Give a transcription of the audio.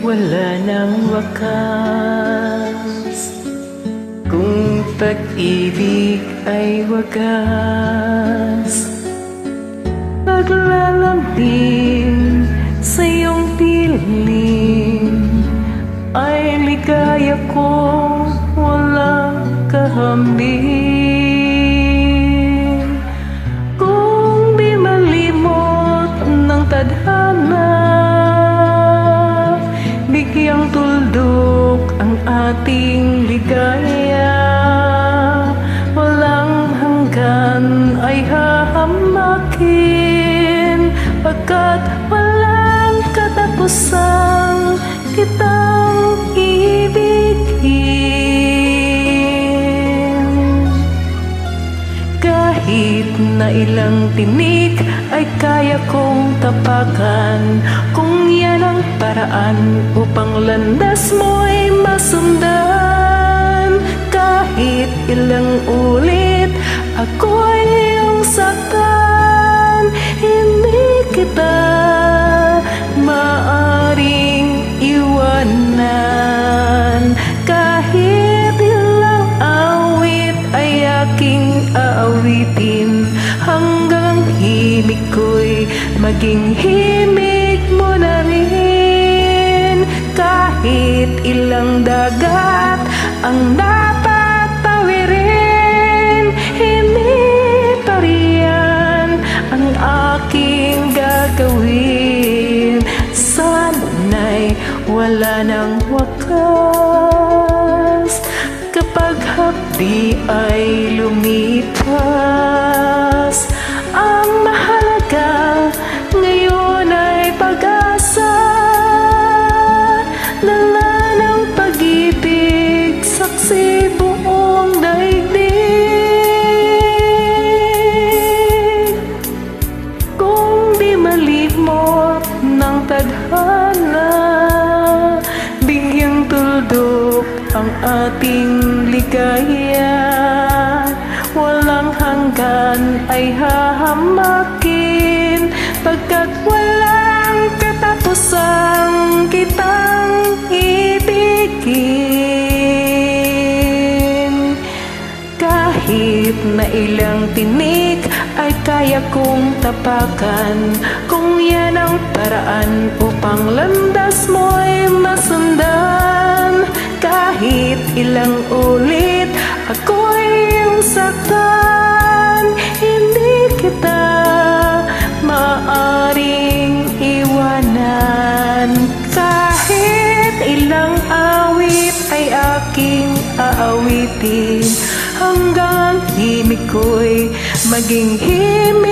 wala nang wakas. Kung pag-ibig ay wagas, paglalambing sa iyong piling ay ligaya kong walang kahambing. Kung di malimot ng tadhana, bigyang tuldok ang ating ligaya. Walang hanggan ay hahamakin, pagkat walang katapusan kitang ibigin. Kahit na ilang tinik ay kaya kong tapakan, kung yan ang paraan upang landas mo'y masundan. Kahit ilang ulit ako'y iyong saktan, hindi kita maaring iwanan. Kahit ilang awit ay aking aawitin, hanggang himig ko'y maging himig mo na rin. Kahit ilang dagat ang dapat tawirin, hindi pa riyan ang aking gagawin. Sana'y wala nang wakas, kapag hapdi ay lumipas. Ang mahalaga ngayon ay pag-asa, dala ng pag-ibig, saksi buong daigdig. Kung di malimot ng tadhana, bigyang tuldok ang ating ligaya. Walang hanggan ay hahamakin, pagkat walang katapusan kitang ibigin. Kahit na ilang tinik ay kaya kong tapakan, kung yan ang paraan upang landas mo'y masundan. Kahit ilang ulit ako'y iyong saktan, hindi kita maaring iwanan. Kahit ilang awit ay aking aawitin, hanggang himig ko'y maging himig